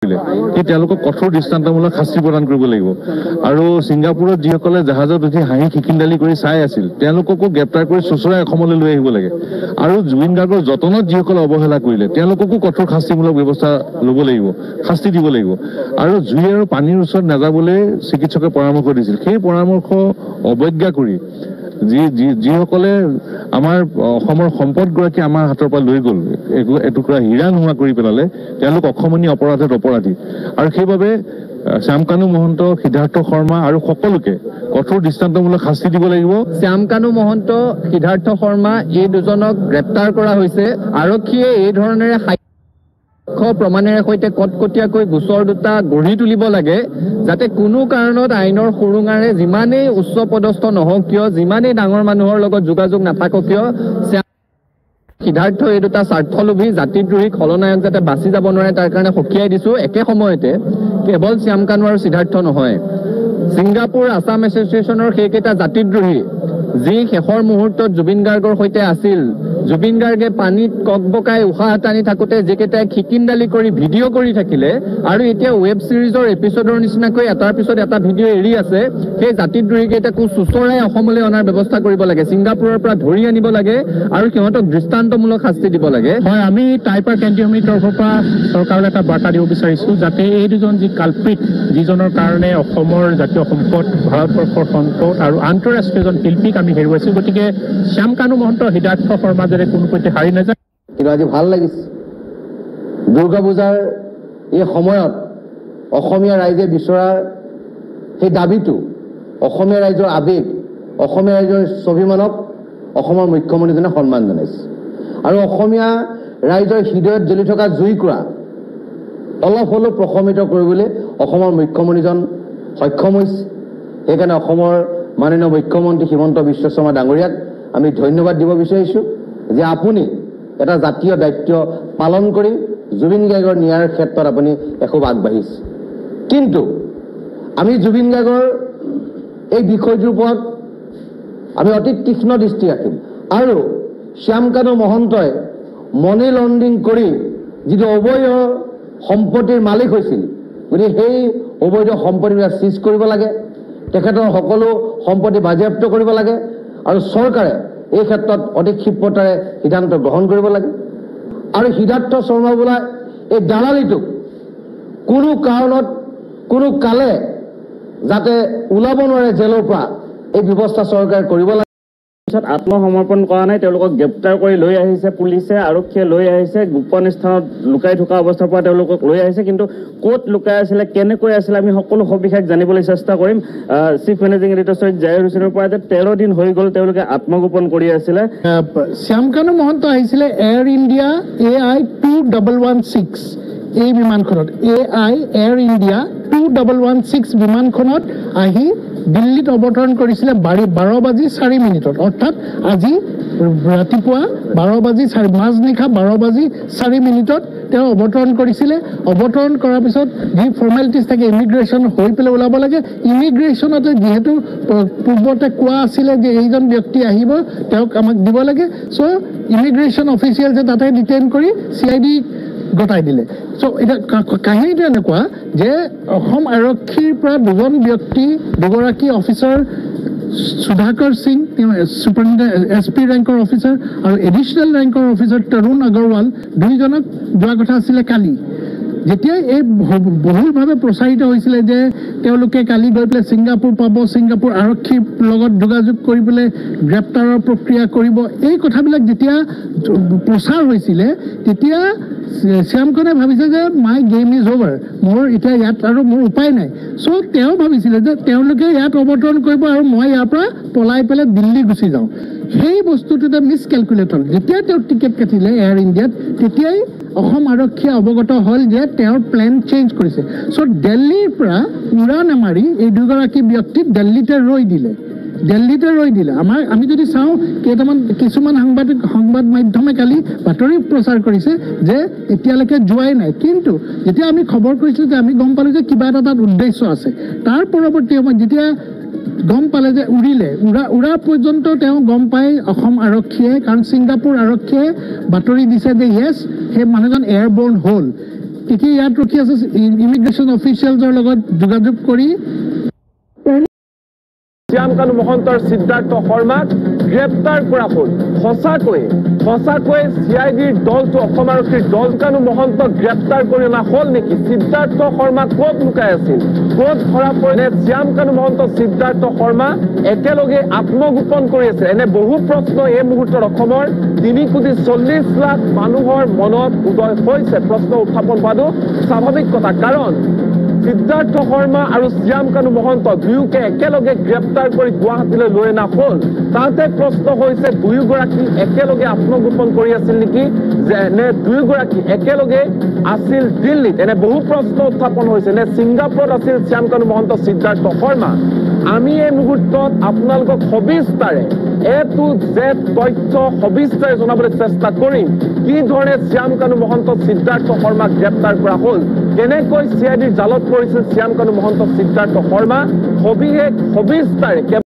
তেওঁলোকক কঠোৰ দৃষ্টান্তমূলক শাস্তি প্ৰদান কৰিব লাগিব। আৰু ছিংগাপুৰত যিসকলে জাহাজত উঠি হাঁহি খিকিন্দালি কৰি চাই আছিল তেওঁলোককো গ্ৰেপ্তাৰ কৰি চোঁচৰাই অসমলৈ লৈ আহিব লাগে। আৰু জুবিন গাৰ্গৰ যতনত যিসকলে অৱহেলা কৰিলে তেওঁলোককো কঠোৰ শাস্তিমূলক ব্যৱস্থা ল'ব লাগিব, শাস্তি দিব লাগিব। আৰু জুই আৰু পানীৰ ওচৰত নাযাবলৈ চিকিৎসকে পৰামৰ্শ দিছিল, সেই পৰামৰ্শ অৱজ্ঞা কৰি যিসকলে আমাৰ অসমৰ সম্পদগৰাকী আমাৰ হাতৰ পৰা লৈ গ'ল, এটুকুৰা হীৰা নোহোৱা কৰি পেলালে, তেওঁলোক অসমীয়া অপৰাধত অপৰাধী। আৰু সেইবাবে শ্যামকানু মহন্ত, সিদ্ধাৰ্থ শৰ্মা আৰু সকলোকে কঠোৰ দৃষ্টান্তমূলক শাস্তি দিব লাগিব। শ্যামকানু মহন্ত, সিদ্ধাৰ্থ শৰ্মা এই দুজনক গ্ৰেপ্তাৰ কৰা হৈছে। আৰক্ষীয়ে এই ধৰণেৰে প্ৰমাণেৰে সৈতে কটকটীয়াকৈ গোচৰ দুটা গঢ়ি তুলিব লাগে, যাতে কোনো কাৰণত আইনৰ সুৰুঙাৰে যিমানেই উচ্চ পদস্থ নহওক কিয়, যিমানেই ডাঙৰ মানুহৰ লগত যোগাযোগ নাথাকক কিয়, সিদ্ধাৰ্থ এই দুটা স্বাৰ্থলোভী জাতিদ্ৰোহী খলনায়ক যাতে বাচি যাব নোৱাৰে তাৰ কাৰণে সকীয়াই দিছো। একে সময়তে কেৱল শ্যামকানু আৰু সিদ্ধাৰ্থ নহয়, ছিংগাপুৰ আছাম এছ'চিয়েশ্যনৰ সেইকেইটা জাতিদ্ৰোহী যি শেষৰ মুহূৰ্তত জুবিন গাৰ্গৰ সৈতে আছিল, জুবিন গাৰ্গে পানীত ককবকাই উশাহ টানি থাকোঁতে যিকেইটাই খিকিন্দালি কৰি ভিডিঅ' কৰি থাকিলে আৰু এতিয়া ৱেব ছিৰিজৰ এপিছডৰ নিচিনাকৈ এটাৰ পিছত এটা ভিডিঅ' এৰি আছে, সেই জাতিদ্ৰোহীকেইটাকো চোঁচৰাই অসমলৈ অনাৰ ব্যৱস্থা কৰিব লাগে, ছিংগাপুৰৰ পৰা ধৰি আনিব লাগে আৰু সিহঁতক দৃষ্টান্তমূলক শাস্তি দিব লাগে। হয়, আমি টাইপাৰ কেন্দ্ৰীয় সমিতিৰ তৰফৰ পৰা চৰকাৰলৈ এটা বাৰ্তা দিব বিচাৰিছোঁ, যাতে এই দুজন যি কালপ্ৰিট, যিজনৰ কাৰণে অসমৰ জাতীয় সম্পদ, ভাৰতবৰ্ষৰ সম্পদ আৰু আন্তঃৰাষ্ট্ৰীয় এজন শিল্পীক আমি হেৰুৱাইছোঁ, গতিকে শ্যামকানু মহন্ত, সিদ্ধাৰ্থ শৰ্মা যাতে কোনোপধ্যে হাৰি নাযায়। কিন্তু আজি ভাল লাগিছে, দুৰ্গা পূজাৰ এই সময়ত অসমীয়া ৰাইজে বিচৰাৰ সেই দাবীটো, অসমীয়া ৰাইজৰ আৱেগ, অসমীয়া ৰাইজৰ স্বাভিমানক অসমৰ মুখ্যমন্ত্ৰীজনে সন্মান জনাইছে। আৰু অসমীয়া ৰাইজৰ হৃদয়ত জ্বলি থকা জুইকুৰা অলপ হ'লেও প্ৰশমিত কৰিবলৈ অসমৰ মুখ্যমন্ত্ৰীজন সক্ষম হৈছে। সেইকাৰণে অসমৰ মাননীয় মুখ্যমন্ত্ৰী হিমন্ত বিশ্ব শৰ্মা ডাঙৰীয়াক আমি ধন্যবাদ দিব বিচাৰিছোঁ যে আপুনি এটা জাতীয় দায়িত্ব পালন কৰি জুবিন গাৰ্গৰ ন্যায়ৰ ক্ষেত্ৰত আপুনি এখোজ আগবাঢ়িছে। কিন্তু আমি জুবিন গাৰ্গৰ এই বিষয়টোৰ ওপৰত আমি অতি তীক্ষ্ণ দৃষ্টি ৰাখিম। আৰু শ্যামকানু মহন্তই মানি লণ্ড্ৰিং কৰি যিটো অবৈধ সম্পত্তিৰ মালিক হৈছিল, গতিকে সেই অবৈধ সম্পত্তিবিলাক চিজ কৰিব লাগে, তেখেতৰ সকলো সম্পত্তি বাজেয়াপ্ত কৰিব লাগে আৰু চৰকাৰে এই ক্ষেত্ৰত অতি ক্ষিপ্ৰতাৰে সিদ্ধান্ত গ্ৰহণ কৰিব লাগে। আৰু সিদ্ধাৰ্থ শৰ্মা বোলা এই দালালিটোক কোনো কাৰণত কোনো কালে যাতে ওলাব নোৱাৰে জেলৰ পৰা, এই ব্যৱস্থা চৰকাৰে কৰিব লাগে। আত্মসমৰ্পণ কৰা নাই, তেওঁলোকক গ্ৰেপ্তাৰ কৰি লৈ আহিছে পুলিচে, আৰক্ষীয়ে লৈ আহিছে, গোপন স্থানত লুকাই থকা অৱস্থাৰ পৰা তেওঁলোকক লৈ আহিছে। কিন্তু ক'ত লুকাই আছিলে, কেনেকৈ আছিলে, আমি সকলো সবিশেষ জানিবলৈ চেষ্টা কৰিম। চিফ মেনেজিং এডিটৰ চৈয়দ জাহিৰ হুছেইনৰ পৰা 13 দিন হৈ গ'ল তেওঁলোকে আত্মগোপন কৰি আছিলে। শ্যামকানু মহন্ত আহিছিলে এয়াৰ ইণ্ডিয়া AI 2116 এই বিমানখনত, এয়াৰ ইণ্ডিয়া 2116 বিমানখনত আহি দিল্লীত অৱতৰণ কৰিছিলে 12:04 অৰ্থাৎ আজি ৰাতিপুৱা 12:04 মাজনিশা 12:04 তেওঁ অৱতৰণ কৰিছিলে। অৱতৰণ কৰাৰ পিছত যি ফৰ্মেলিটিজ থাকে, ইমিগ্ৰেশ্যন হৈ পেলাই ওলাব লাগে। ইমিগ্ৰেশ্যনতে যিহেতু পূৰ্বতে কোৱা আছিলে যে এইজন ব্যক্তি আহিব, তেওঁক আমাক দিব লাগে, চ' ইমিগ্ৰেশ্যন অফিচিয়েলছে তাতে ডিটেইন কৰি CID গতাই দিলে। চ' এতিয়া কাহিনীটো এনেকুৱা যে অসম আৰক্ষীৰ পৰা দুগৰাকী অফিচাৰ, সুধাকৰ সিং সুপাৰিনটেণ্ডেণ্ট SP ৰেংকৰ অফিচাৰ আৰু এডিশ্যনেল ৰেংকৰ অফিচাৰ তৰুণ আগৰৱাল, দুইজনক যোৱা কথা আছিলে কালি। যেতিয়া এই বহুলভাৱে প্ৰচাৰিত হৈছিলে যে তেওঁলোকে কালি গৈ পেলাই ছিংগাপুৰ পাব, ছিংগাপুৰ আৰক্ষীৰ লগত যোগাযোগ কৰি পেলাই গ্ৰেপ্তাৰৰ প্ৰক্ৰিয়া কৰিব, এই কথাবিলাক যেতিয়া প্ৰচাৰ হৈছিলে তেতিয়া শ্যামকানুৱে ভাবিছে যে মাই গেম ইজ অভাৰ, মোৰ এতিয়া ইয়াত আৰু মোৰ উপায় নাই। চ' তেওঁ ভাবিছিলে যে তেওঁলোকে ইয়াত অৱতৰণ কৰিব আৰু মই ইয়াৰ পৰা পলাই পেলাই দিল্লী গুচি যাওঁ। সেই বস্তুটোতে মিছকেলকুলেট হ'ল। যেতিয়া তেওঁ টিকেট কাটিলে এয়াৰ ইণ্ডিয়াত, তেতিয়াই অসম আৰক্ষীয়ে অৱগত হ'ল যে তেওঁৰ প্লেন চেঞ্জ কৰিছে। চ' দিল্লীৰ পৰা উৰা নামাৰি এই দুগৰাকী ব্যক্তিক দিল্লীতে ৰৈ দিলে। আমি যদি চাওঁ কিছুমান সংবাদ মাধ্যমে কালি বাতৰি প্ৰচাৰ কৰিছে যে এতিয়ালৈকে যোৱাই নাই, কিন্তু যেতিয়া আমি খবৰ কৰিছিলোঁ যে আমি গম পালোঁ যে কিবা এটা তাত উদ্দেশ্য আছে। তাৰ পৰৱৰ্তী সময়ত যেতিয়া গম পালে যে উৰা পৰ্যন্ত তেওঁ গম পায় অসম আৰক্ষীয়ে, কাৰণ ছিংগাপুৰ আৰক্ষীয়ে বাতৰি দিছে যে য়েছ সেই মানুহজন এয়াৰবৰ্ন হ'ল। তেতিয়া ইয়াত ৰখি আছে ইমিগ্ৰেশ্যন অফিচিয়েলছৰ লগত যোগাযোগ কৰি শ্যাম কানু মহন্তৰ সিদ্ধাৰ্থ শৰ্মাক গ্ৰেপ্তাৰ কৰা হ'ল সঁচাকৈ CIDৰ দলটো অসম আৰক্ষীৰ দল কানু মহন্তক গ্ৰেপ্তাৰ কৰি অনা হ'ল নেকি সিদ্ধাৰ্থ শৰ্মা ক'ত লুকাই আছিল ক'ত ধৰা পৰিলে শ্যাম কানু মহন্ত সিদ্ধাৰ্থ শৰ্মা একেলগে আত্মগোপন কৰি আছে এনে বহু প্ৰশ্ন এই মুহূৰ্তত অসমৰ 3,40 লাখ মানুহৰ মনত উদয় হৈছে প্ৰশ্ন উত্থাপন কৰাটো স্বাভাৱিক কথা কাৰণ সিদ্ধাৰ্থ শৰ্মা আৰু শ্যাম কানু মহন্ত দুয়োকে একেলগে গ্ৰেপ্তাৰ কৰি গুৱাহাটীলৈ লৈ অনা হ'ল তাতে প্ৰশ্ন হৈছে দুয়োগৰাকী একেলগে আত্মগোপন কৰি আছিল নেকি যে নে দুয়োগৰাকী একেলগে আছিল দিল্লীত এনে বহু প্ৰশ্ন উত্থাপন হৈছে নে ছিংগাপুৰত আছিল শ্যাম কানু মহন্ত সিদ্ধাৰ্থ শৰ্মা আমি এই মুহূৰ্তত আপোনালোকক সবিস্তাৰে তথ্য সবিস্তাৰে জনাবলৈ চেষ্টা কৰিম কি ধৰণে শ্যাম কানু মহন্ত সিদ্ধাৰ্থ শৰ্মাক গ্ৰেপ্তাৰ কৰা হ'ল কেনেকৈ CIDৰ জালত পৰিছিল শ্যাম কানু মহন্ত সিদ্ধাৰ্থ শৰ্মা সবিস্তাৰে